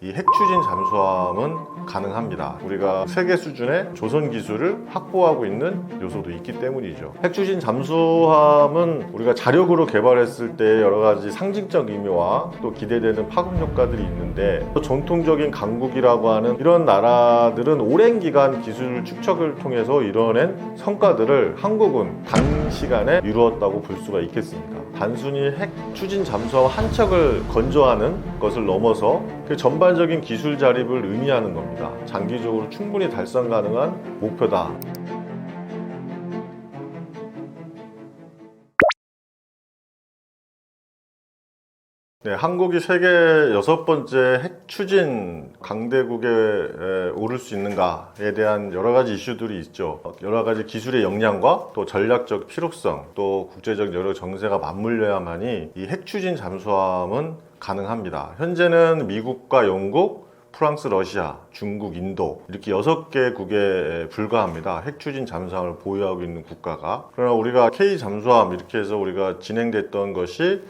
이 핵추진 잠수함은 가능합니다. 우리가 세계 수준의 조선 기술을 확보하고 있는 요소도 있기 때문이죠. 핵추진 잠수함은 우리가 자력으로 개발했을 때 여러 가지 상징적 의미와 또 기대되는 파급 효과들이 있는데, 전통적인 강국이라고 하는 이런 나라들은 오랜 기간 기술 축적을 통해서 이뤄낸 성과들을 한국은 단시간에 이루었다고 볼 수가 있겠습니까? 단순히 핵추진 잠수함 한 척을 건조하는 것을 넘어서 그 전반적인 기술 자립을 의미하는 겁니다. 장기적으로 충분히 달성 가능한 목표다. 네, 한국이 세계 6번째 핵추진 강대국에 오를 수 있는가에 대한 여러 가지 이슈들이 있죠. 여러 가지 기술의 역량과 또 전략적 필요성, 또 국제적 여러 정세가 맞물려야만이 이 핵추진 잠수함은 가능합니다. 현재는 미국과 영국, 프랑스, 러시아, 중국, 인도 이렇게 6개국에 불과합니다. 핵추진 잠수함을 보유하고 있는 국가가. 그러나 우리가 K 잠수함 이렇게 해서 우리가 진행됐던 것이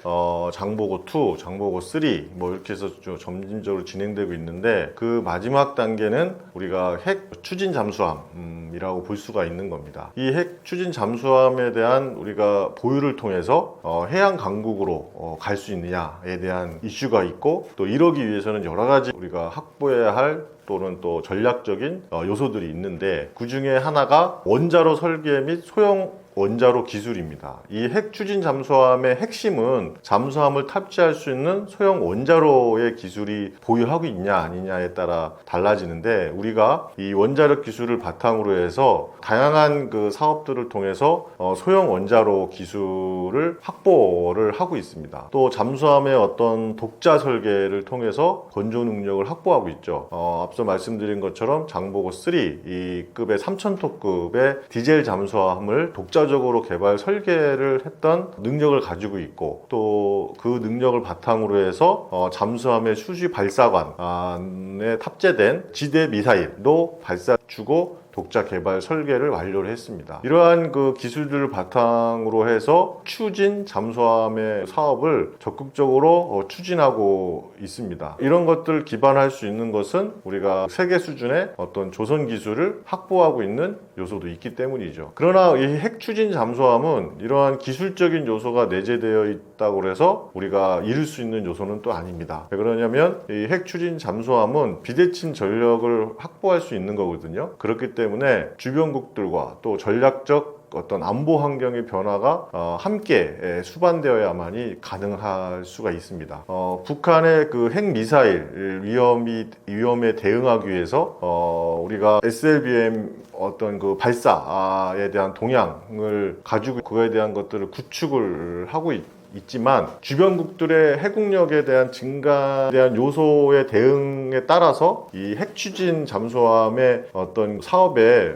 장보고 2, 장보고 3 뭐 이렇게 해서 좀 점진적으로 진행되고 있는데, 그 마지막 단계는 우리가 핵추진 잠수함이라고 볼 수가 있는 겁니다. 이 핵추진 잠수함에 대한 우리가 보유를 통해서 해양 강국으로 갈 수 있느냐에 대한 이슈가 있고, 또 이러기 위해서는 여러 가지 우리가 확보해야 할 또는 또 전략적인 요소들이 있는데, 그 중에 하나가 원자로 설계 및 소형 원자로 기술입니다. 이 핵추진 잠수함의 핵심은 잠수함을 탑재할 수 있는 소형 원자로의 기술이 보유하고 있냐 아니냐에 따라 달라지는데, 우리가 이 원자력 기술을 바탕으로 해서 다양한 그 사업들을 통해서 소형 원자로 기술을 확보를 하고 있습니다. 또 잠수함의 어떤 독자 설계를 통해서 건조 능력을 확보하고 있죠. 앞서 말씀드린 것처럼 장보고 3 이 급의 3000톤급의 디젤 잠수함을 독자적으로 개발 설계를 했던 능력을 가지고 있고, 또 그 능력을 바탕으로 해서 잠수함의 수지 발사관에 탑재된 지대 미사일도 발사주고 독자 개발 설계를 완료를 했습니다. 이러한 그 기술들을 바탕으로 해서 추진 잠수함의 사업을 적극적으로 추진하고 있습니다. 이런 것들을 기반할 수 있는 것은 우리가 세계 수준의 어떤 조선 기술을 확보하고 있는 요소도 있기 때문이죠. 그러나 이 핵추진 잠수함은 이러한 기술적인 요소가 내재되어 있다고 해서 우리가 이룰 수 있는 요소는 또 아닙니다. 왜 그러냐면 이 핵추진 잠수함은 비대칭 전력을 확보할 수 있는 거거든요. 그렇기 때문에 주변국들과 또 전략적 어떤 안보 환경의 변화가 함께 수반되어야만이 가능할 수가 있습니다. 북한의 그 핵미사일 위험에 대응하기 위해서 우리가 SLBM 어떤 그 발사에 대한 동향을 가지고 그거에 대한 것들을 구축을 하고 있지만, 주변국들의 해국력에 대한 증가에 대한 요소의 대응에 따라서 이 핵추진 잠수함의 어떤 사업에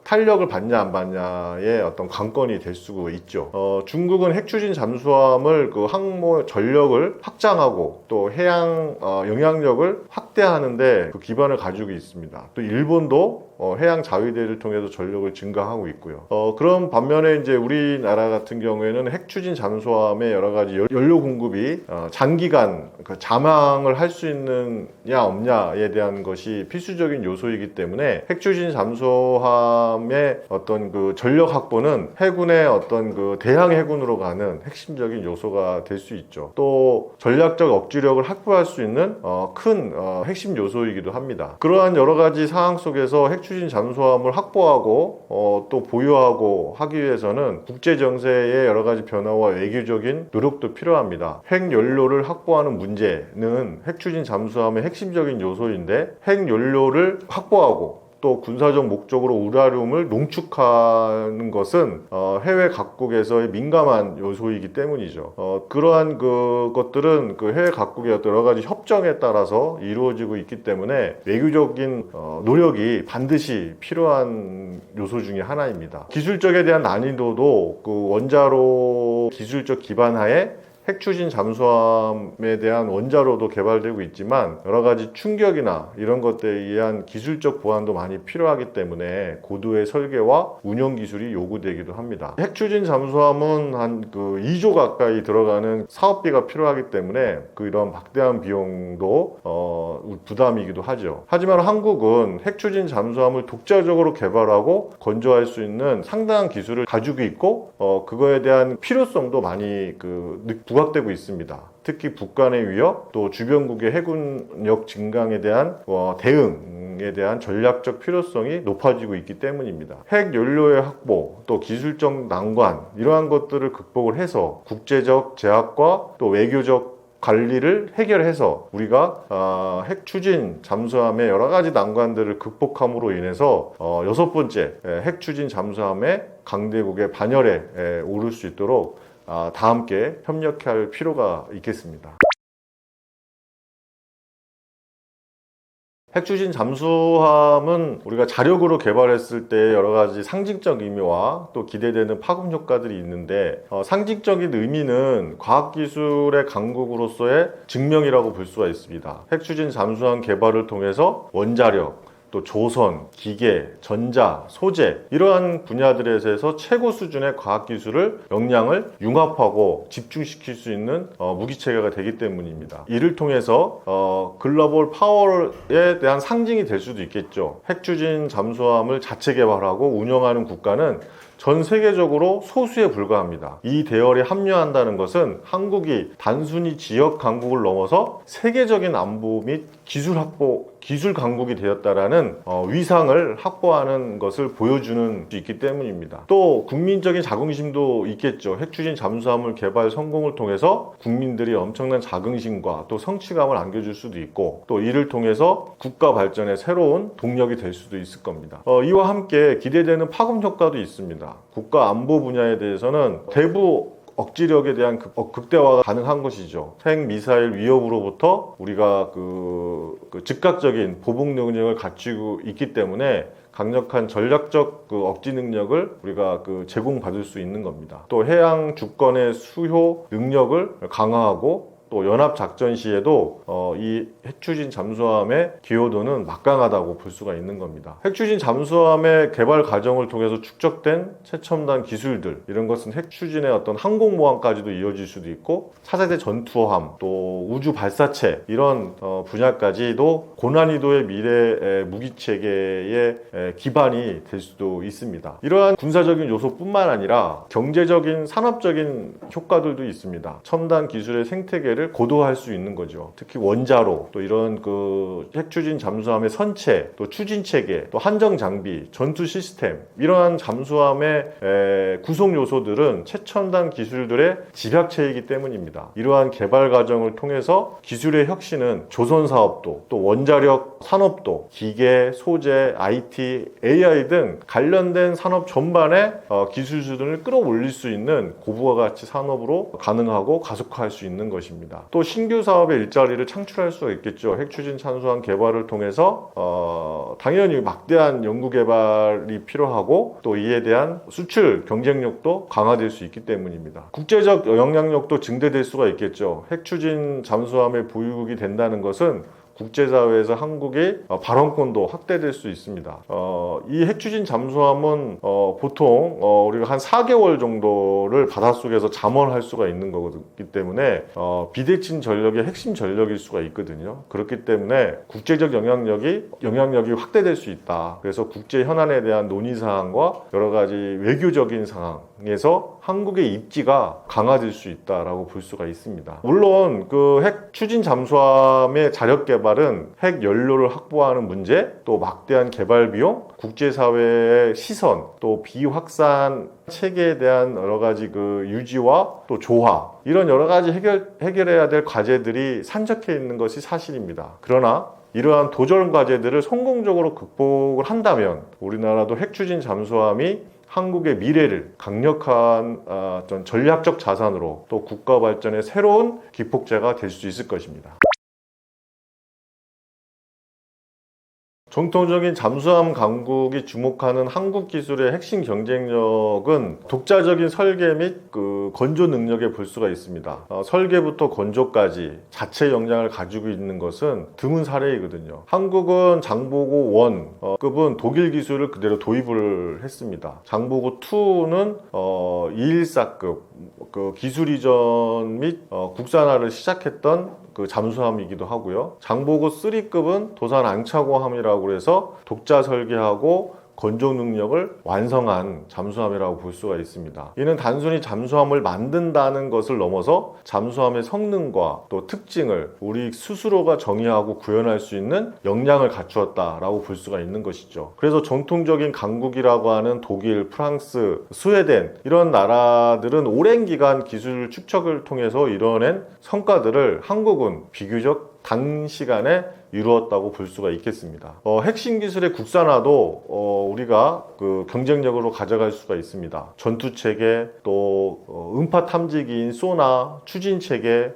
탄력을 받냐 안 받냐의 어떤 관건이 될 수가 있죠. 중국은 핵추진 잠수함을 그 항모 전력을 확장하고 또 해양 영향력을 확대하는데 그 기반을 가지고 있습니다. 또 일본도 해양 자위대를 통해서 전력을 증강하고 있고요. 그런 반면에 이제 우리나라 같은 경우에는 핵추진 잠수함의 여러 가지 연료 공급이 장기간 그 잠항을 할 수 있느냐 없냐에 대한 것이 필수적인 요소이기 때문에 핵추진 잠수함의 어떤 그 전력 확보는 해군의 어떤 그 대항 해군으로 가는 핵심적인 요소가 될 수 있죠. 또 전략적 억지력을 확보할 수 있는 큰 핵심 요소이기도 합니다. 그러한 여러 가지 상황 속에서 핵추진 잠수함을 확보하고 또 보유하고 하기 위해서는 국제 정세의 여러 가지 변화와 외교적인 노력도 필요합니다. 핵연료를 확보하는 문제는 핵추진 잠수함의 핵심적인 요소인데, 핵연료를 확보하고 또 군사적 목적으로 우라늄을 농축하는 것은 해외 각국에서의 민감한 요소이기 때문이죠. 그러한 것들은 그 해외 각국의 어떤 여러 가지 협정에 따라서 이루어지고 있기 때문에 외교적인 노력이 반드시 필요한 요소 중에 하나입니다. 기술적에 대한 난이도도 그 원자로 기술적 기반 하에 핵 추진 잠수함에 대한 원자로도 개발되고 있지만 여러 가지 충격이나 이런 것들에 의한 기술적 보완도 많이 필요하기 때문에 고도의 설계와 운영 기술이 요구되기도 합니다. 핵 추진 잠수함은 한 2조 가까이 들어가는 사업비가 필요하기 때문에 이런 막대한 비용도 부담이기도 하죠. 하지만 한국은 핵 추진 잠수함을 독자적으로 개발하고 건조할 수 있는 상당한 기술을 가지고 있고 그거에 대한 필요성도 많이 부각되고 있습니다. 특히 북한의 위협, 또 주변국의 해군력 증강에 대한 대응에 대한 전략적 필요성이 높아지고 있기 때문입니다. 핵 연료의 확보, 또 기술적 난관 이러한 것들을 극복을 해서 국제적 제약과 또 외교적 관리를 해결해서 우리가 핵 추진 잠수함의 여러 가지 난관들을 극복함으로 인해서 6번째 핵 추진 잠수함의 강대국의 반열에 오를 수 있도록 다 함께 협력할 필요가 있겠습니다. 핵 추진 잠수함은 우리가 자력으로 개발했을 때 여러 가지 상징적 의미와 또 기대되는 파급 효과들이 있는데 상징적인 의미는 과학기술의 강국으로서의 증명이라고 볼 수가 있습니다. 핵 추진 잠수함 개발을 통해서 원자력, 또 조선, 기계, 전자, 소재 이러한 분야들에서 최고 수준의 과학기술을 역량을 융합하고 집중시킬 수 있는 무기체계가 되기 때문입니다. 이를 통해서 글로벌 파워에 대한 상징이 될 수도 있겠죠. 핵 추진 잠수함을 자체 개발하고 운영하는 국가는 전 세계적으로 소수에 불과합니다. 이 대열에 합류한다는 것은 한국이 단순히 지역 강국을 넘어서 세계적인 안보 및 기술 강국이 되었다라는 위상을 확보하는 것을 보여주는 수 있기 때문입니다. 또 국민적인 자긍심도 있겠죠. 핵 추진 잠수함을 개발 성공을 통해서 국민들이 엄청난 자긍심과 또 성취감을 안겨줄 수도 있고 또 이를 통해서 국가 발전의 새로운 동력이 될 수도 있을 겁니다. 이와 함께 기대되는 파급 효과도 있습니다. 국가 안보 분야에 대해서는 대부 억지력에 대한 극대화가 가능한 것이죠. 핵 미사일 위협으로부터 우리가 즉각적인 보복 능력을 갖추고 있기 때문에 강력한 전략적 억지 능력을 우리가 제공받을 수 있는 겁니다. 또 해양 주권의 수효 능력을 강화하고 또 연합작전 시에도 이 핵추진 잠수함의 기여도는 막강하다고 볼 수가 있는 겁니다. 핵추진 잠수함의 개발 과정을 통해서 축적된 최첨단 기술들 이런 것은 핵추진의 어떤 항공모함까지도 이어질 수도 있고 차세대 전투함 또 우주 발사체 이런 분야까지도 고난이도의 미래 무기체계의 기반이 될 수도 있습니다. 이러한 군사적인 요소뿐만 아니라 경제적인 산업적인 효과들도 있습니다. 첨단 기술의 생태계를 고도화할 수 있는 거죠. 특히 원자로 또 이런 핵추진 잠수함의 선체 또 추진 체계 또 한정 장비 전투 시스템 이러한 잠수함의 구성 요소들은 최첨단 기술들의 집약체이기 때문입니다. 이러한 개발 과정을 통해서 기술의 혁신은 조선 사업도 또 원자력 산업도 기계 소재 IT AI 등 관련된 산업 전반의 기술 수준을 끌어올릴 수 있는 고부가 가치 산업으로 가능하고 가속화할 수 있는 것입니다. 또 신규 사업의 일자리를 창출할 수가 있겠죠. 핵추진 잠수함 개발을 통해서 당연히 막대한 연구 개발이 필요하고 또 이에 대한 수출 경쟁력도 강화될 수 있기 때문입니다. 국제적 영향력도 증대될 수가 있겠죠. 핵추진 잠수함의 보유국이 된다는 것은 국제사회에서 한국의 발언권도 확대될 수 있습니다. 이 핵추진 잠수함은 보통 우리가 한 4개월 정도를 바닷속에서 잠원할 수가 있는 거기 때문에 비대칭 전력의 핵심 전력일 수가 있거든요. 그렇기 때문에 국제적 영향력이 확대될 수 있다. 그래서 국제 현안에 대한 논의사항과 여러 가지 외교적인 상황에서 한국의 입지가 강화될 수 있다라고 볼 수가 있습니다. 물론 핵 추진 잠수함의 자력 개발은 핵 연료를 확보하는 문제, 또 막대한 개발 비용, 국제사회의 시선, 또 비확산 체계에 대한 여러 가지 유지와 또 조화 이런 여러 가지 해결해야 될 과제들이 산적해 있는 것이 사실입니다. 그러나 이러한 도전 과제들을 성공적으로 극복을 한다면 우리나라도 핵 추진 잠수함이 한국의 미래를 강력한 전략적 자산으로 또 국가 발전의 새로운 기폭제가 될 수 있을 것입니다. 전통적인 잠수함 강국이 주목하는 한국 기술의 핵심 경쟁력은 독자적인 설계 및 그 건조 능력에 볼 수가 있습니다. 설계부터 건조까지 자체 역량을 가지고 있는 것은 드문 사례이거든요. 한국은 장보고 1급은 독일 기술을 그대로 도입을 했습니다. 장보고 2는 214급 그 기술 이전 및 국산화를 시작했던 그 잠수함이기도 하고요. 장보고 3급은 도산 앙차고함이라고 해서 독자 설계하고 건조 능력을 완성한 잠수함이라고 볼 수가 있습니다. 이는 단순히 잠수함을 만든다는 것을 넘어서 잠수함의 성능과 또 특징을 우리 스스로가 정의하고 구현할 수 있는 역량을 갖추었다라고 볼 수가 있는 것이죠. 그래서 전통적인 강국이라고 하는 독일, 프랑스, 스웨덴 이런 나라들은 오랜 기간 기술 축적을 통해서 이뤄낸 성과들을 한국은 비교적 단시간에 이루었다고 볼 수가 있겠습니다. 핵심 기술의 국산화도 우리가 그 경쟁력으로 가져갈 수가 있습니다. 전투 체계, 또 음파 탐지기인 소나, 추진 체계,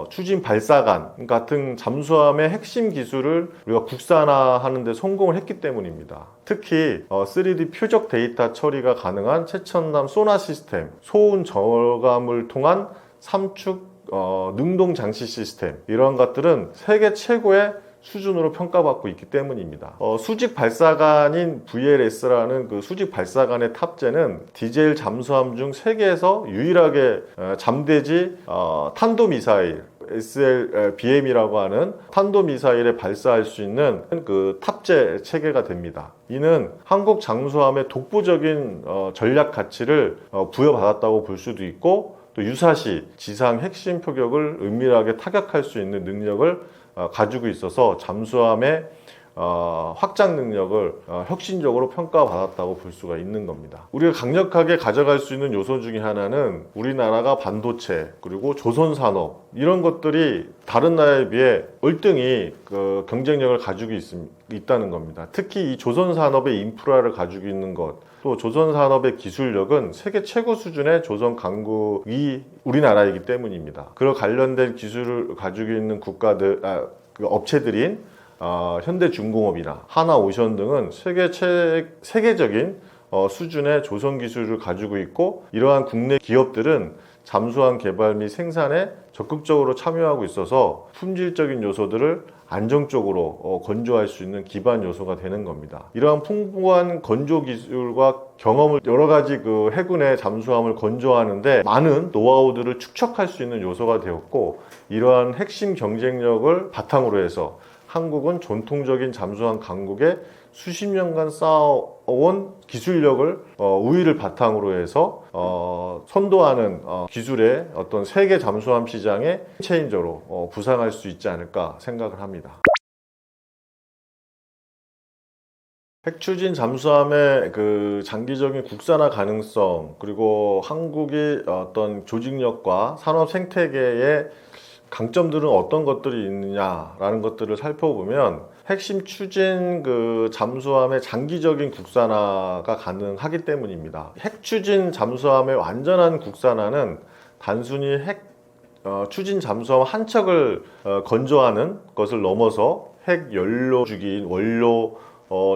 추진 발사관 같은 잠수함의 핵심 기술을 우리가 국산화하는 데 성공을 했기 때문입니다. 특히 3D 표적 데이터 처리가 가능한 최첨단 소나 시스템, 소음 저감을 통한 삼축 능동 장치 시스템 이런 것들은 세계 최고의 수준으로 평가받고 있기 때문입니다. 수직 발사관인 VLS라는 그 수직 발사관의 탑재는 디젤 잠수함 중 세계에서 유일하게 잠대지 탄도미사일 SLBM이라고 하는 탄도미사일에 발사할 수 있는 그 탑재 체계가 됩니다. 이는 한국 잠수함의 독보적인 전략 가치를 부여받았다고 볼 수도 있고 또 유사시 지상 핵심 표격을 은밀하게 타격할 수 있는 능력을 가지고 있어서 잠수함의 확장 능력을 혁신적으로 평가받았다고 볼 수가 있는 겁니다. 우리가 강력하게 가져갈 수 있는 요소 중에 하나는 우리나라가 반도체 그리고 조선산업 이런 것들이 다른 나라에 비해 월등히 그 경쟁력을 가지고 있다는 겁니다. 특히 이 조선산업의 인프라를 가지고 있는 것 또 조선산업의 기술력은 세계 최고 수준의 조선 강국이 우리나라이기 때문입니다. 그런 관련된 기술을 가지고 있는 국가들, 그 업체들인 현대중공업이나 하나오션 등은 세계적인 수준의 조선 기술을 가지고 있고 이러한 국내 기업들은 잠수함 개발 및 생산에 적극적으로 참여하고 있어서 품질적인 요소들을 안정적으로 건조할 수 있는 기반 요소가 되는 겁니다. 이러한 풍부한 건조 기술과 경험을 여러 가지 그 해군의 잠수함을 건조하는데 많은 노하우들을 축적할 수 있는 요소가 되었고 이러한 핵심 경쟁력을 바탕으로 해서 한국은 전통적인 잠수함 강국에 수십 년간 쌓아온 기술력을 우위를 바탕으로 해서 선도하는 기술의 어떤 세계 잠수함 시장의 체인저로 부상할 수 있지 않을까 생각을 합니다. 핵추진 잠수함의 그 장기적인 국산화 가능성 그리고 한국의 어떤 조직력과 산업 생태계의 강점들은 어떤 것들이 있느냐라는 것들을 살펴보면 핵심 추진 그 잠수함의 장기적인 국산화가 가능하기 때문입니다. 핵 추진 잠수함의 완전한 국산화는 단순히 핵 추진 잠수함 한 척을 건조하는 것을 넘어서 핵 연료 주기인 원료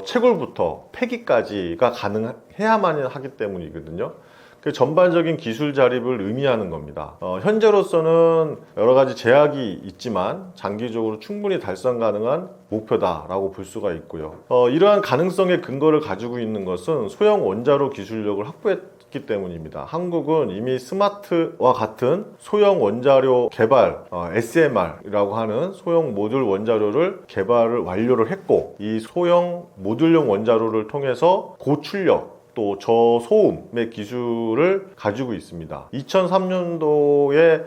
채굴부터 폐기까지가 가능해야만 하기 때문이거든요. 그 전반적인 기술 자립을 의미하는 겁니다. 현재로서는 여러 가지 제약이 있지만 장기적으로 충분히 달성 가능한 목표다라고 볼 수가 있고요. 이러한 가능성의 근거를 가지고 있는 것은 소형 원자로 기술력을 확보했기 때문입니다. 한국은 이미 스마트와 같은 소형 원자료 개발 SMR이라고 하는 소형 모듈 원자료를 개발을 완료를 했고 이 소형 모듈형 원자로를 통해서 고출력 또 저소음의 기술을 가지고 있습니다. 2003년도에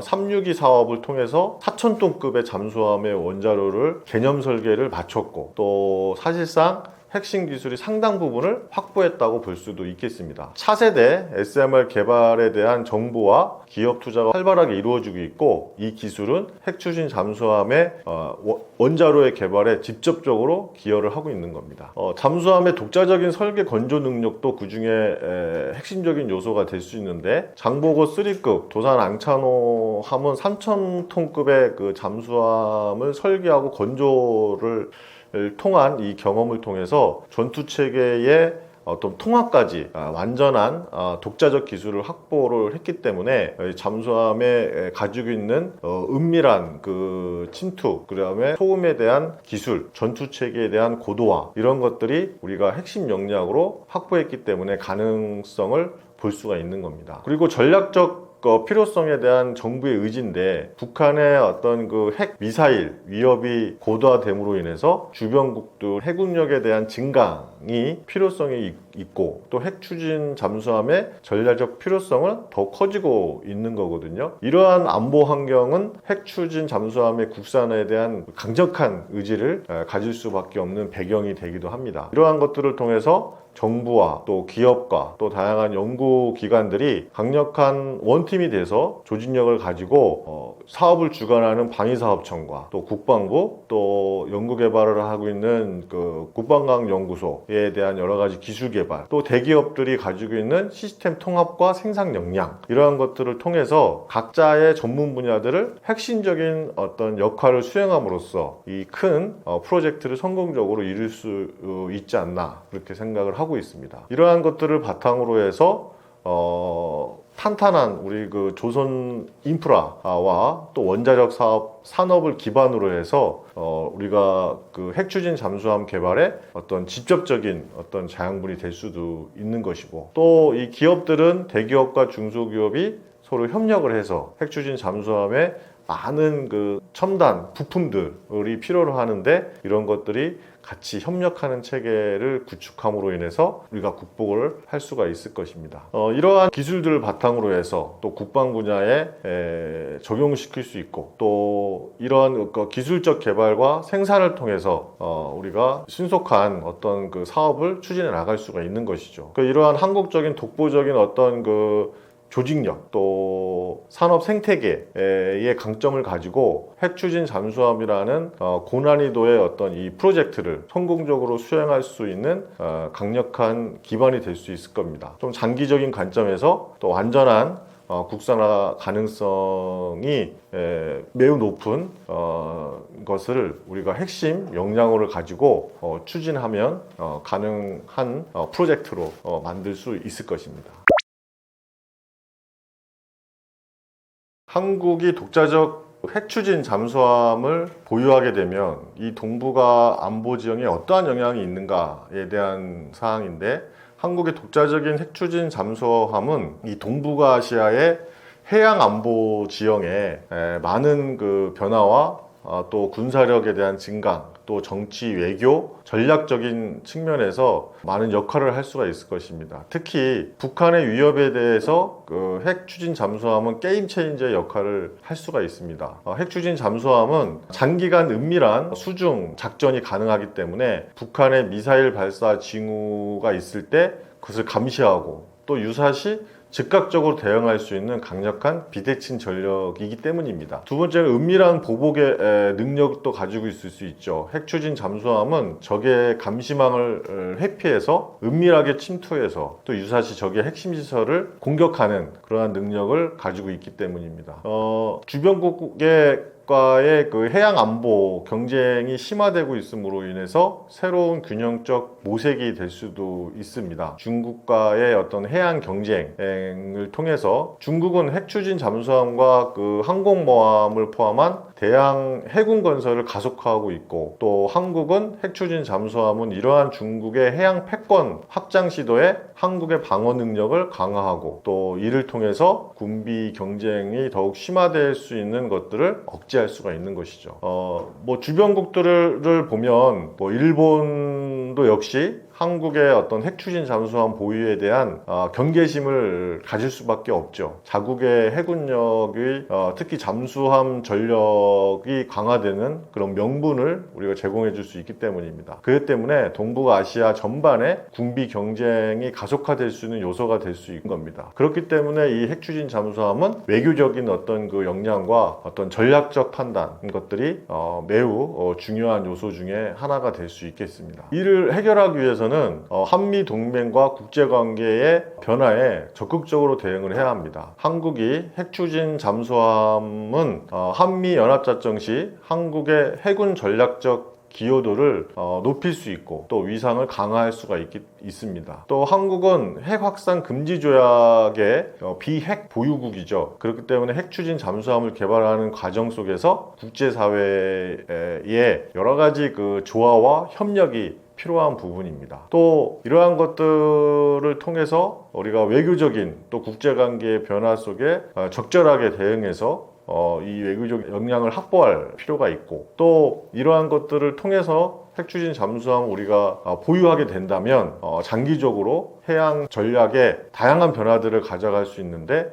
362 사업을 통해서 4,000톤급의 잠수함의 원자로를 개념 설계를 마쳤고 또 사실상 핵심 기술이 상당 부분을 확보했다고 볼 수도 있겠습니다. 차세대 SMR 개발에 대한 정보와 기업 투자가 활발하게 이루어지고 있고 이 기술은 핵추진 잠수함의 원자로의 개발에 직접적으로 기여를 하고 있는 겁니다. 잠수함의 독자적인 설계 건조 능력도 그 중에 핵심적인 요소가 될 수 있는데, 장보고 3급 도산 앙차노 함은 3,000톤급의 그 잠수함을 설계하고 건조를 통한 이 경험을 통해서 전투 체계의 어떤 통합까지 완전한 독자적 기술을 확보를 했기 때문에 잠수함에 가지고 있는 은밀한 그 침투, 그다음에 소음에 대한 기술, 전투 체계에 대한 고도화, 이런 것들이 우리가 핵심 역량으로 확보했기 때문에 가능성을 볼 수가 있는 겁니다. 그리고 전략적 필요성에 대한 정부의 의지인데, 북한의 어떤 그 핵 미사일 위협이 고도화됨으로 인해서 주변국들 해군력에 대한 증강이 필요성이 있고, 또 핵 추진 잠수함의 전략적 필요성은 더 커지고 있는 거거든요. 이러한 안보 환경은 핵 추진 잠수함의 국산화에 대한 강력한 의지를 가질 수밖에 없는 배경이 되기도 합니다. 이러한 것들을 통해서 정부와 또 기업과 또 다양한 연구기관들이 강력한 원팀이 돼서 조직력을 가지고 사업을 주관하는 방위사업청과 또 국방부, 또 연구개발을 하고 있는 그 국방과학연구소에 대한 여러 가지 기술 개발, 또 대기업들이 가지고 있는 시스템 통합과 생산 역량, 이러한 것들을 통해서 각자의 전문 분야들을 핵심적인 어떤 역할을 수행함으로써 이 큰 프로젝트를 성공적으로 이룰 수 있지 않나, 그렇게 생각을 하고 있습니다. 이러한 것들을 바탕으로 해서 탄탄한 우리 그 조선 인프라와 또 원자력 사업 산업을 기반으로 해서 우리가 그 핵추진 잠수함 개발에 어떤 직접적인 어떤 자양분이 될 수도 있는 것이고, 또 이 기업들은 대기업과 중소기업이 서로 협력을 해서 핵추진 잠수함에 많은 그 첨단 부품들이 필요로 하는데, 이런 것들이 같이 협력하는 체계를 구축함으로 인해서 우리가 극복을 할 수가 있을 것입니다. 이러한 기술들을 바탕으로 해서 또 국방 분야에 적용시킬 수 있고, 또 이러한 기술적 개발과 생산을 통해서 우리가 신속한 어떤 그 사업을 추진해 나갈 수가 있는 것이죠. 이러한 한국적인 독보적인 어떤 그 조직력, 또 산업 생태계의 강점을 가지고 핵추진 잠수함이라는 고난이도의 어떤 이 프로젝트를 성공적으로 수행할 수 있는 강력한 기반이 될 수 있을 겁니다. 좀 장기적인 관점에서 또 완전한 국산화 가능성이 매우 높은 것을 우리가 핵심 역량으로 가지고 추진하면 가능한 프로젝트로 만들 수 있을 것입니다. 한국이 독자적 핵추진 잠수함을 보유하게 되면 이 동북아 안보 지형에 어떠한 영향이 있는가에 대한 사항인데, 한국의 독자적인 핵추진 잠수함은 이 동북아시아의 해양 안보 지형에 많은 그 변화와 또 군사력에 대한 증강, 또 정치, 외교, 전략적인 측면에서 많은 역할을 할 수가 있을 것입니다. 특히 북한의 위협에 대해서 그 핵 추진 잠수함은 게임 체인저의 역할을 할 수가 있습니다. 핵 추진 잠수함은 장기간 은밀한 수중 작전이 가능하기 때문에 북한의 미사일 발사 징후가 있을 때 그것을 감시하고, 또 유사시 즉각적으로 대응할 수 있는 강력한 비대칭 전력이기 때문입니다. 두 번째는 은밀한 보복의 능력도 가지고 있을 수 있죠. 핵추진 잠수함은 적의 감시망을 회피해서 은밀하게 침투해서 또 유사시 적의 핵심 시설을 공격하는 그러한 능력을 가지고 있기 때문입니다. 주변국의 과의 그 해양 안보 경쟁이 심화되고 있음으로 인해서 새로운 균형적 모색이 될 수도 있습니다. 중국과의 어떤 해양 경쟁을 통해서 중국은 핵추진 잠수함과 그 항공모함을 포함한 대양 해군 건설을 가속화하고 있고, 또 한국은 핵추진 잠수함은 이러한 중국의 해양 패권 확장 시도에 한국의 방어 능력을 강화하고, 또 이를 통해서 군비 경쟁이 더욱 심화될 수 있는 것들을 억제할 수가 있는 것이죠. 주변국들을 보면 일본도 역시 한국의 어떤 핵 추진 잠수함 보유에 대한 경계심을 가질 수밖에 없죠. 자국의 해군력이 특히 잠수함 전력이 강화되는 그런 명분을 우리가 제공해 줄 수 있기 때문입니다. 그렇기 때문에 동북아시아 전반에 군비 경쟁이 가속화될 수 있는 요소가 될 수 있는 겁니다. 그렇기 때문에 이 핵 추진 잠수함은 외교적인 어떤 그 역량과 어떤 전략적 판단 것들이 매우 중요한 요소 중에 하나가 될 수 있겠습니다. 이를 해결하기 위해서는 한미 동맹과 국제관계의 변화에 적극적으로 대응을 해야 합니다. 한국이 핵 추진 잠수함은 한미 연합작전 시 한국의 해군 전략적 기여도를 높일 수 있고 또 위상을 강화할 수가 있습니다. 또 한국은 핵 확산 금지 조약의 비핵 보유국이죠. 그렇기 때문에 핵 추진 잠수함을 개발하는 과정 속에서 국제사회의 여러 가지 그 조화와 협력이 필요한 부분입니다. 또 이러한 것들을 통해서 우리가 외교적인 또 국제관계의 변화 속에 적절하게 대응해서 이 외교적 역량을 확보할 필요가 있고 또 이러한 것들을 통해서 핵 추진 잠수함을 우리가 보유하게 된다면 장기적으로 해양 전략에 다양한 변화들을 가져갈 수 있는데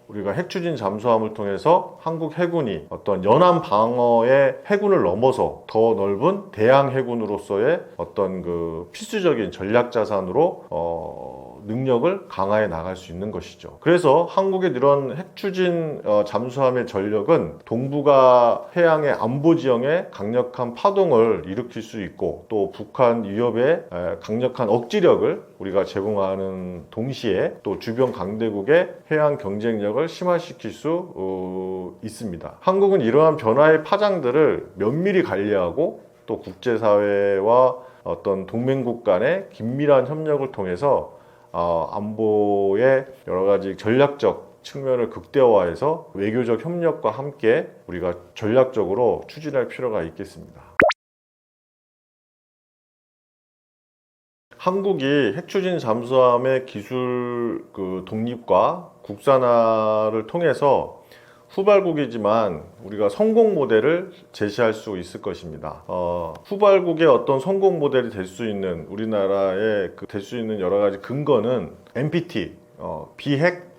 우리가 핵 추진 잠수함을 통해서 한국 해군이 어떤 연안 방어의 해군을 넘어서 더 넓은 대양 해군으로서의 어떤 그 필수적인 전략 자산으로 능력을 강화해 나갈 수 있는 것이죠. 그래서 한국의 이런 핵 추진 잠수함의 전력은 동북아 해양의 안보 지형에 강력한 파동을 일으킬 수 있고 또 북한 위협에 강력한 억지력을 우리가 제공하는 동시에 또 주변 강대국의 해양 경쟁력을 심화시킬 수 있습니다. 한국은 이러한 변화의 파장들을 면밀히 관리하고 또 국제사회와 어떤 동맹국 간의 긴밀한 협력을 통해서 안보의 여러 가지 전략적 측면을 극대화해서 외교적 협력과 함께 우리가 전략적으로 추진할 필요가 있겠습니다. 한국이 핵 추진 잠수함의 기술 독립과 국산화를 통해서 후발국이지만 우리가 성공 모델을 제시할 수 있을 것입니다. 후발국의 어떤 성공 모델이 될 수 있는 우리나라의 될 수 있는 여러 가지 근거는 NPT, 비핵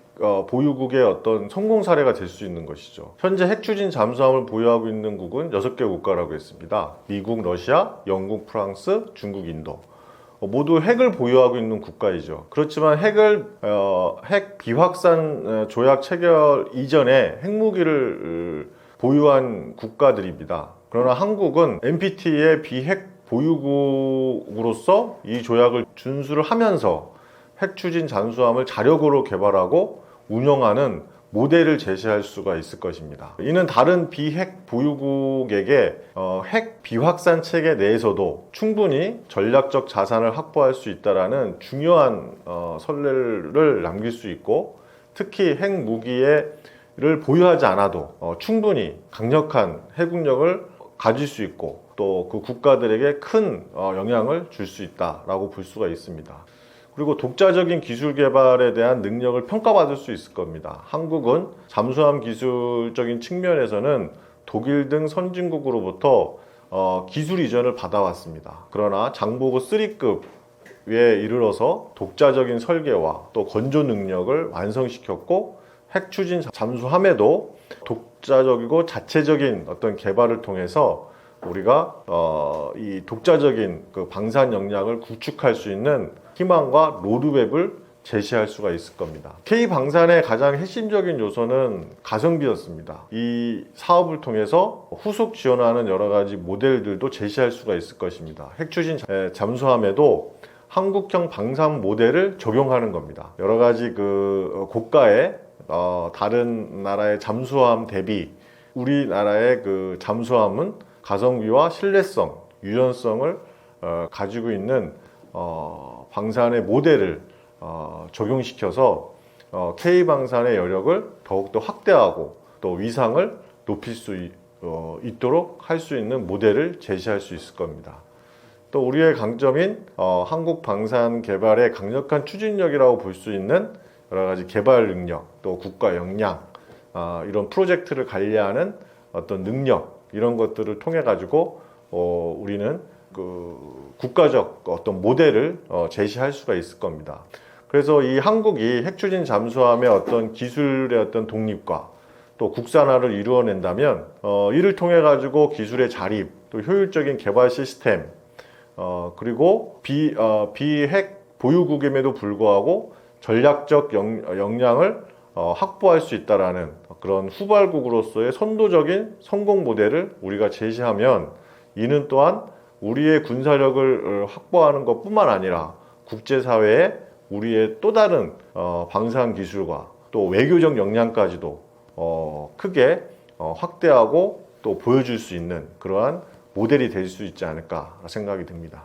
보유국의 어떤 성공 사례가 될 수 있는 것이죠. 현재 핵 추진 잠수함을 보유하고 있는 국은 6개 국가라고 했습니다. 미국, 러시아, 영국, 프랑스, 중국, 인도. 모두 핵을 보유하고 있는 국가이죠. 그렇지만 핵 비확산 조약 체결 이전에 핵무기를 보유한 국가들입니다. 그러나 한국은 NPT의 비핵 보유국으로서 이 조약을 준수를 하면서 핵 추진 잠수함을 자력으로 개발하고 운영하는 모델을 제시할 수가 있을 것입니다. 이는 다른 비핵 보유국에게 핵 비확산 체계 내에서도 충분히 전략적 자산을 확보할 수 있다는 중요한 선례를 남길 수 있고 특히 핵무기를 보유하지 않아도 충분히 강력한 해군력을 가질 수 있고 또 그 국가들에게 큰 영향을 줄 수 있다라고 볼 수가 있습니다. 그리고 독자적인 기술 개발에 대한 능력을 평가받을 수 있을 겁니다. 한국은 잠수함 기술적인 측면에서는 독일 등 선진국으로부터 기술 이전을 받아왔습니다. 그러나 장보고 3급에 이르러서 독자적인 설계와 또 건조 능력을 완성시켰고 핵 추진 잠수함에도 독자적이고 자체적인 어떤 개발을 통해서 우리가 이 독자적인 그 방산 역량을 구축할 수 있는 희망과 로드맵을 제시할 수가 있을 겁니다. K방산의 가장 핵심적인 요소는 가성비였습니다. 이 사업을 통해서 후속 지원하는 여러 가지 모델들도 제시할 수가 있을 것입니다. 핵추진 잠수함에도 한국형 방산 모델을 적용하는 겁니다. 여러 가지 그 고가의 다른 나라의 잠수함 대비 우리나라의 그 잠수함은 가성비와 신뢰성, 유연성을 가지고 있는 방산의 모델을 적용시켜서 K방산의 여력을 더욱더 확대하고 또 위상을 높일 수 있도록 할 수 있는 모델을 제시할 수 있을 겁니다. 또 우리의 강점인 한국 방산 개발의 강력한 추진력이라고 볼 수 있는 여러 가지 개발 능력, 또 국가 역량, 이런 프로젝트를 관리하는 어떤 능력 이런 것들을 통해 가지고 우리는 국가적 어떤 모델을 제시할 수가 있을 겁니다. 그래서 이 한국이 핵추진 잠수함의 어떤 기술의 어떤 독립과 또 국산화를 이루어낸다면 이를 통해 가지고 기술의 자립, 또 효율적인 개발 시스템, 그리고 비핵 보유국임에도 불구하고 전략적 역량을 확보할 수 있다라는 그런 후발국으로서의 선도적인 성공 모델을 우리가 제시하면, 이는 또한 우리의 군사력을 확보하는 것뿐만 아니라 국제사회에 우리의 또 다른 방산 기술과 또 외교적 역량까지도 크게 확대하고 또 보여줄 수 있는 그러한 모델이 될 수 있지 않을까 생각이 듭니다.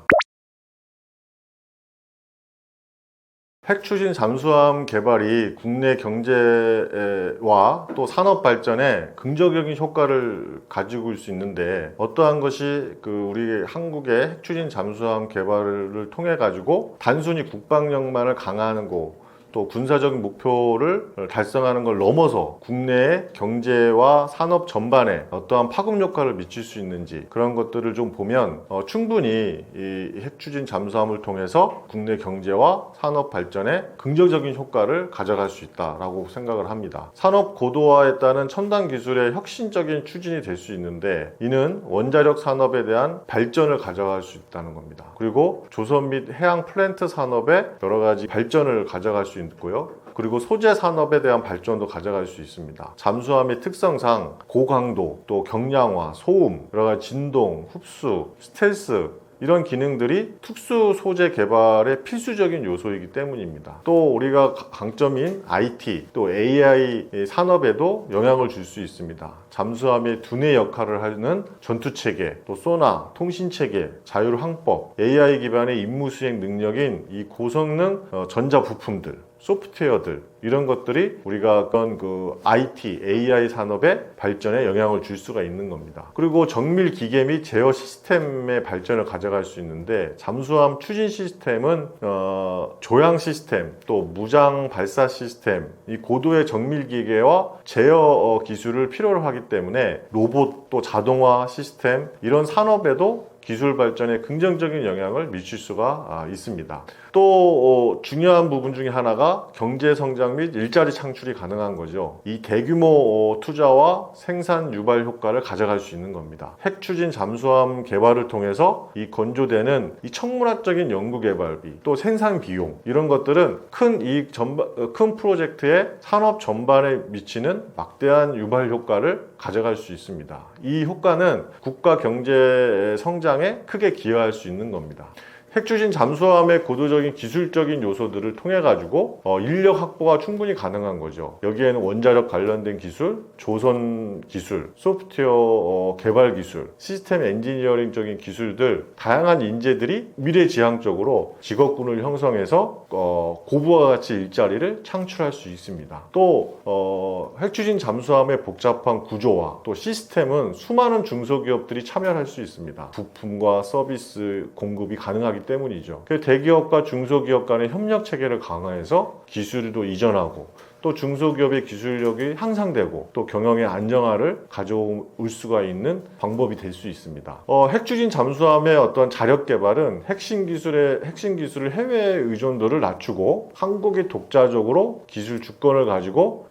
핵추진 잠수함 개발이 국내 경제와 또 산업 발전에 긍정적인 효과를 가지고 있을 수 있는데, 어떠한 것이 우리 한국의 핵추진 잠수함 개발을 통해 가지고 단순히 국방력만을 강화하는 거, 또 군사적인 목표를 달성하는 걸 넘어서 국내의 경제와 산업 전반에 어떠한 파급 효과를 미칠 수 있는지, 그런 것들을 좀 보면 충분히 이 핵추진 잠수함을 통해서 국내 경제와 산업 발전에 긍정적인 효과를 가져갈 수 있다라고 생각을 합니다. 산업 고도화에 따른 첨단 기술의 혁신적인 추진이 될 수 있는데, 이는 원자력 산업에 대한 발전을 가져갈 수 있다는 겁니다. 그리고 조선 및 해양 플랜트 산업의 여러 가지 발전을 가져갈 수 있고요. 그리고 소재 산업에 대한 발전도 가져갈 수 있습니다. 잠수함의 특성상 고강도, 또 경량화, 소음, 여러 가지 진동, 흡수, 스텔스, 이런 기능들이 특수 소재 개발의 필수적인 요소이기 때문입니다. 또 우리가 강점인 IT, 또 AI 산업에도 영향을 줄 수 있습니다. 잠수함의 두뇌 역할을 하는 전투체계, 또 소나, 통신체계, 자율항법, AI 기반의 임무 수행 능력인 이 고성능 전자부품들, 소프트웨어들, 이런 것들이 우리가 어떤 IT, AI 산업의 발전에 영향을 줄 수가 있는 겁니다. 그리고 정밀 기계 및 제어 시스템의 발전을 가져갈 수 있는데, 잠수함 추진 시스템은 조향 시스템, 또 무장 발사 시스템, 이 고도의 정밀 기계와 제어 기술을 필요로 하기 때문에 로봇, 또 자동화 시스템, 이런 산업에도 기술 발전에 긍정적인 영향을 미칠 수가 있습니다. 또 중요한 부분 중에 하나가 경제 성장 및 일자리 창출이 가능한 거죠. 이 대규모 투자와 생산 유발 효과를 가져갈 수 있는 겁니다. 핵추진 잠수함 개발을 통해서 이 건조되는 이 청문학적인 연구 개발비, 또 생산 비용, 이런 것들은 큰 프로젝트의 산업 전반에 미치는 막대한 유발 효과를 가져갈 수 있습니다. 이 효과는 국가 경제 성장에 크게 기여할 수 있는 겁니다. 핵추진 잠수함의 고도적인 기술적인 요소들을 통해 가지고 인력 확보가 충분히 가능한 거죠. 여기에는 원자력 관련된 기술, 조선 기술, 소프트웨어 개발 기술, 시스템 엔지니어링적인 기술들, 다양한 인재들이 미래지향적으로 직업군을 형성해서 고부와 가치 일자리를 창출할 수 있습니다. 또 핵추진 잠수함의 복잡한 구조와 또 시스템은 수많은 중소기업들이 참여할 수 있습니다. 부품과 서비스 공급이 가능하기 때문이죠. 대기업과 중소기업 간의 협력 체계를 강화해서 기술도 이전하고, 또 중소기업의 기술력이 향상되고, 또 경영의 안정화를 가져올 수가 있는 방법이 될 수 있습니다. 핵추진 잠수함의 어떤 자력 개발은 핵심 기술의 해외 의존도를 낮추고 한국이 독자적으로 기술 주권을 가지고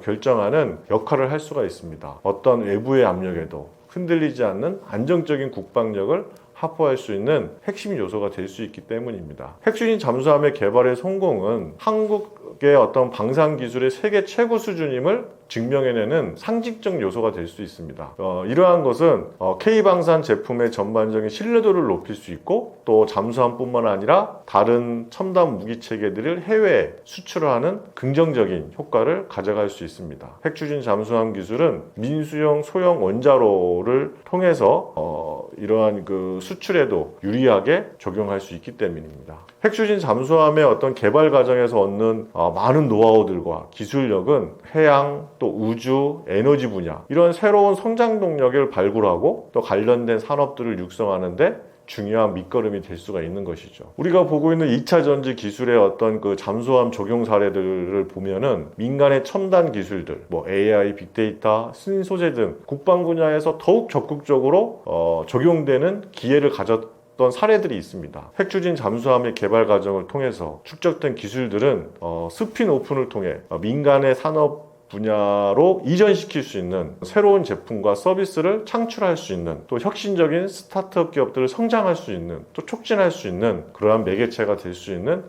결정하는 역할을 할 수가 있습니다. 어떤 외부의 압력에도 흔들리지 않는 안정적인 국방력을 확보할 수 있는 핵심 요소가 될 수 있기 때문입니다. 핵추진 잠수함의 개발의 성공은 한국의 어떤 방산 기술의 세계 최고 수준임을 증명해내는 상징적 요소가 될 수 있습니다. 이러한 것은 K방산 제품의 전반적인 신뢰도를 높일 수 있고, 또 잠수함뿐만 아니라 다른 첨단 무기 체계들을 해외에 수출하는 긍정적인 효과를 가져갈 수 있습니다. 핵추진 잠수함 기술은 민수용 소형 원자로를 통해서 이러한 수출에도 유리하게 적용할 수 있기 때문입니다. 핵추진 잠수함의 어떤 개발 과정에서 얻는 많은 노하우들과 기술력은 해양, 또 우주, 에너지 분야, 이런 새로운 성장 동력을 발굴하고 또 관련된 산업들을 육성하는데 중요한 밑거름이 될 수가 있는 것이죠. 우리가 보고 있는 2차 전지 기술의 어떤 그 잠수함 적용 사례들을 보면은 민간의 첨단 기술들, 뭐 AI, 빅데이터, 신소재 등 국방 분야에서 더욱 적극적으로 적용되는 기회를 가졌던 사례들이 있습니다. 핵추진 잠수함의 개발 과정을 통해서 축적된 기술들은 스핀오픈을 통해 민간의 산업 분야로 이전시킬 수 있는 새로운 제품과 서비스를 창출할 수 있는, 또 혁신적인 스타트업 기업들을 성장할 수 있는, 또 촉진할 수 있는 그러한 매개체가 될 수 있는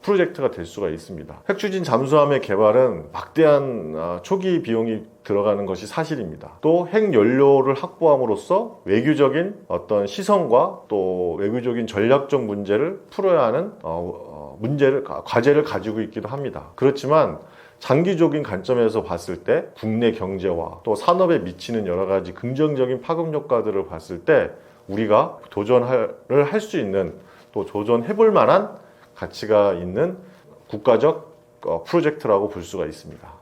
프로젝트가 될 수가 있습니다. 핵추진 잠수함의 개발은 막대한 초기 비용이 들어가는 것이 사실입니다. 또 핵연료를 확보함으로써 외교적인 어떤 시선과 또 외교적인 전략적 문제를 풀어야 하는 과제를 가지고 있기도 합니다. 그렇지만 장기적인 관점에서 봤을 때 국내 경제와 또 산업에 미치는 여러 가지 긍정적인 파급 효과들을 봤을 때 우리가 도전을 할 수 있는, 또 도전해볼 만한 가치가 있는 국가적 프로젝트라고 볼 수가 있습니다.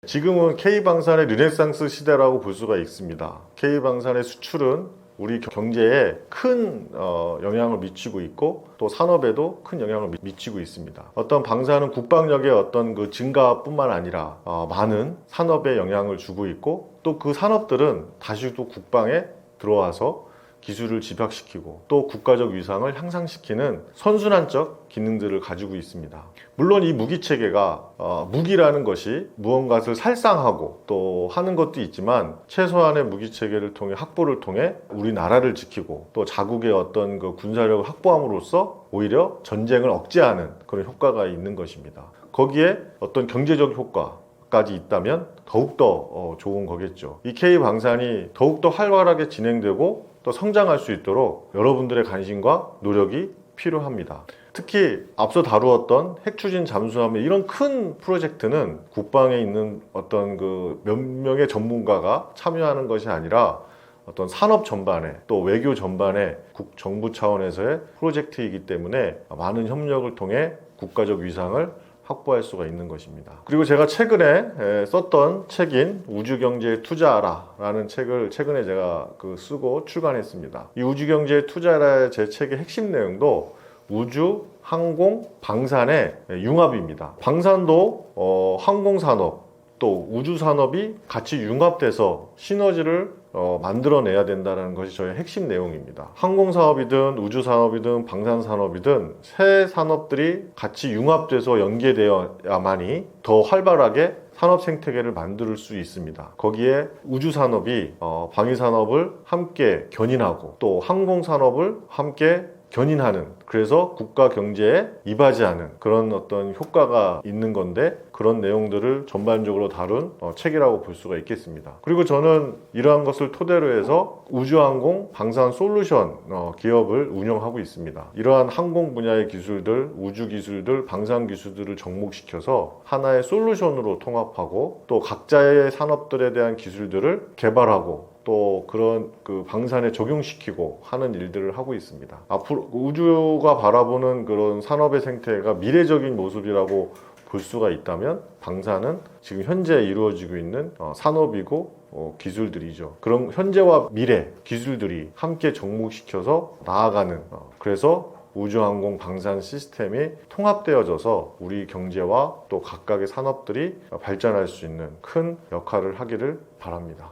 지금은 K방산의 르네상스 시대라고 볼 수가 있습니다. K방산의 수출은 우리 경제에 큰 영향을 미치고 있고, 또 산업에도 큰 영향을 미치고 있습니다. 어떤 방사는 국방력의 어떤 그 증가뿐만 아니라 많은 산업에 영향을 주고 있고, 또 그 산업들은 다시 또 국방에 들어와서 기술을 집약시키고 또 국가적 위상을 향상시키는 선순환적 기능들을 가지고 있습니다. 물론 이 무기체계가 무기라는 것이 무언가를 살상하고 또 하는 것도 있지만, 최소한의 무기체계를 통해 확보를 통해 우리나라를 지키고 또 자국의 어떤 그 군사력을 확보함으로써 오히려 전쟁을 억제하는 그런 효과가 있는 것입니다. 거기에 어떤 경제적 효과까지 있다면 더욱더 좋은 거겠죠. 이 K방산이 더욱더 활발하게 진행되고 또 성장할 수 있도록 여러분들의 관심과 노력이 필요합니다. 특히 앞서 다루었던 핵추진 잠수함의 이런 큰 프로젝트는 국방에 있는 어떤 그 몇 명의 전문가가 참여하는 것이 아니라 어떤 산업 전반에 또 외교 전반에 정부 차원에서의 프로젝트이기 때문에 많은 협력을 통해 국가적 위상을 확보할 수가 있는 것입니다. 그리고 제가 최근에 썼던 책인 우주경제에 투자하라라는 책을 최근에 제가 쓰고 출간했습니다. 이 우주경제에 투자하라의 제 책의 핵심 내용도 우주, 항공, 방산의 융합입니다. 방산도 항공산업 또 우주산업이 같이 융합돼서 시너지를 만들어내야 된다는 것이 저의 핵심 내용입니다. 항공사업이든 우주산업이든 방산산업이든 새 산업들이 같이 융합돼서 연계되어야만이 더 활발하게 산업 생태계를 만들 수 있습니다. 거기에 우주산업이 방위산업을 함께 견인하고 또 항공산업을 함께 견인하는, 그래서 국가 경제에 이바지하는 그런 어떤 효과가 있는 건데, 그런 내용들을 전반적으로 다룬 책이라고 볼 수가 있겠습니다. 그리고 저는 이러한 것을 토대로 해서 우주항공 방산 솔루션 기업을 운영하고 있습니다. 이러한 항공 분야의 기술들, 우주 기술들, 방산 기술들을 접목시켜서 하나의 솔루션으로 통합하고 또 각자의 산업들에 대한 기술들을 개발하고 또 그런 그 방산에 적용시키고 하는 일들을 하고 있습니다. 앞으로 우주가 바라보는 그런 산업의 생태가 미래적인 모습이라고 볼 수가 있다면, 방산은 지금 현재 이루어지고 있는 산업이고 기술들이죠. 그런 현재와 미래 기술들이 함께 접목시켜서 나아가는, 그래서 우주항공 방산 시스템이 통합되어져서 우리 경제와 또 각각의 산업들이 발전할 수 있는 큰 역할을 하기를 바랍니다.